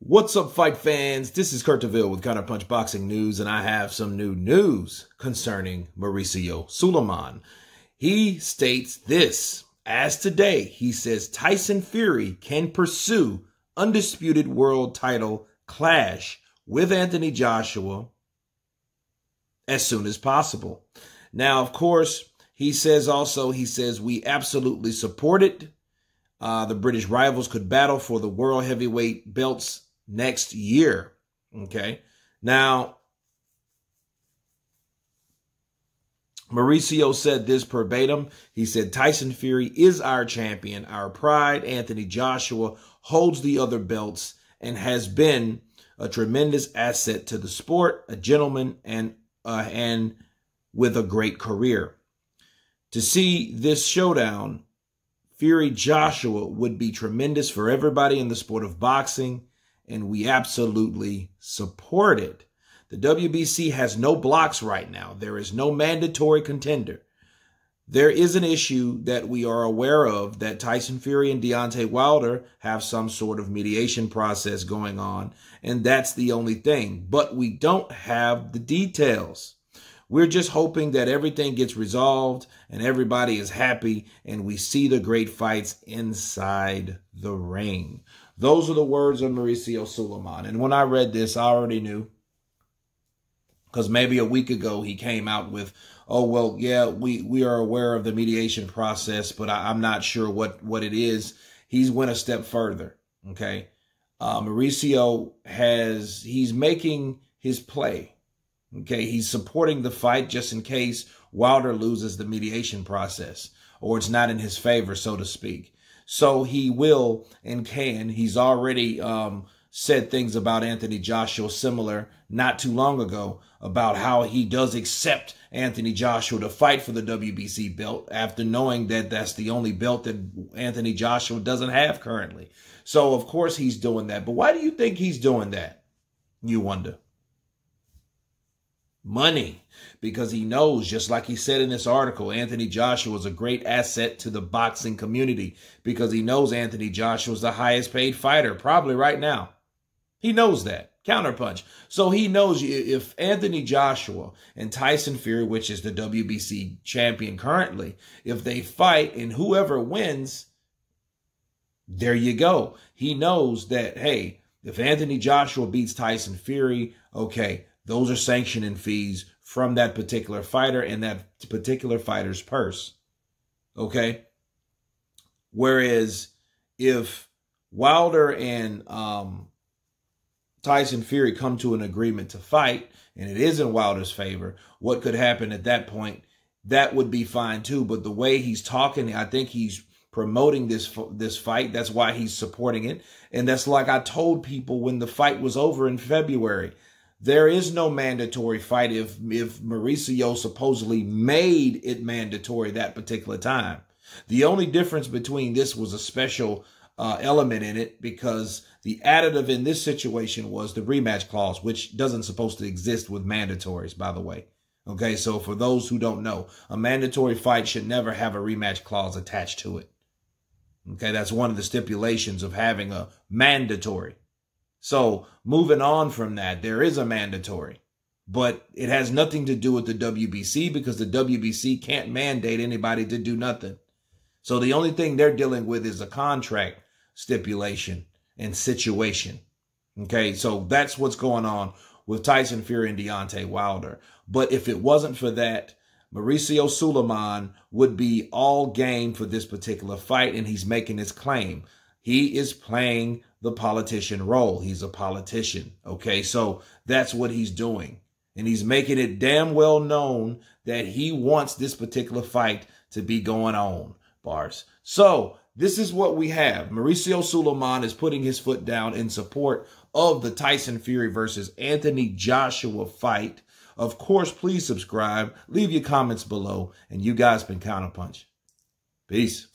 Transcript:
What's up, fight fans? This is Kurt DeVille with Counterpunch Boxing News, and I have some new news concerning Mauricio Sulaiman. He states this: as today, he says Tyson Fury can pursue undisputed world title clash with Anthony Joshua as soon as possible. Now, of course, he says we absolutely support it. The British rivals could battle for the world heavyweight belts next year. Okay. Now, Mauricio said this verbatim. He said, Tyson Fury is our champion, our pride. Anthony Joshua holds the other belts and has been a tremendous asset to the sport, a gentleman, and with a great career. To see this showdown, Fury Joshua, would be tremendous for everybody in the sport of boxing, and we absolutely support it. The WBC has no blocks right now. There is no mandatory contender. There is an issue that we are aware of, that Tyson Fury and Deontay Wilder have some sort of mediation process going on, and that's the only thing. But we don't have the details. We're just hoping that everything gets resolved and everybody is happy and we see the great fights inside the ring. Those are the words of Mauricio Sulaiman. And when I read this, I already knew, because maybe a week ago he came out with, oh, well, yeah, we are aware of the mediation process, but I'm not sure what it is. He's went a step further, okay? Mauricio he's making his play. Okay, he's supporting the fight just in case Wilder loses the mediation process or it's not in his favor, so to speak. So he will and can. He's already said things about Anthony Joshua similar not too long ago, about how he does accept Anthony Joshua to fight for the WBC belt after knowing that that's the only belt that Anthony Joshua doesn't have currently. So, of course, he's doing that. But why do you think he's doing that, you wonder? Money. Because he knows, just like he said in this article, Anthony Joshua is a great asset to the boxing community, because he knows Anthony Joshua is the highest paid fighter probably right now. He knows that. Counterpunch. So he knows if Anthony Joshua and Tyson Fury, which is the WBC champion currently, if they fight and whoever wins, there you go. He knows that, hey, if Anthony Joshua beats Tyson Fury, okay, those are sanctioning fees from that particular fighter and that particular fighter's purse. Okay? Whereas if Wilder and Tyson Fury come to an agreement to fight, and it is in Wilder's favor, what could happen at that point? That would be fine too. But the way he's talking, I think he's promoting this fight. That's why he's supporting it. And that's like I told people when the fight was over in February. There is no mandatory fight if Mauricio supposedly made it mandatory that particular time. The only difference between this was a special element in it, because the additive in this situation was the rematch clause, which doesn't supposed to exist with mandatories, by the way. Okay, so for those who don't know, a mandatory fight should never have a rematch clause attached to it. Okay, that's one of the stipulations of having a mandatory. So moving on from that, there is a mandatory, but it has nothing to do with the WBC, because the WBC can't mandate anybody to do nothing. So the only thing they're dealing with is a contract stipulation and situation. Okay, so that's what's going on with Tyson Fury and Deontay Wilder. But if it wasn't for that, Mauricio Sulaiman would be all game for this particular fight, and he's making his claim. He is playing the politician role. He's a politician. Okay, so that's what he's doing. And he's making it damn well known that he wants this particular fight to be going on, bars. So this is what we have. Mauricio Sulaiman is putting his foot down in support of the Tyson Fury versus Anthony Joshua fight. Of course, please subscribe, leave your comments below, and you guys been Counterpunch. Peace.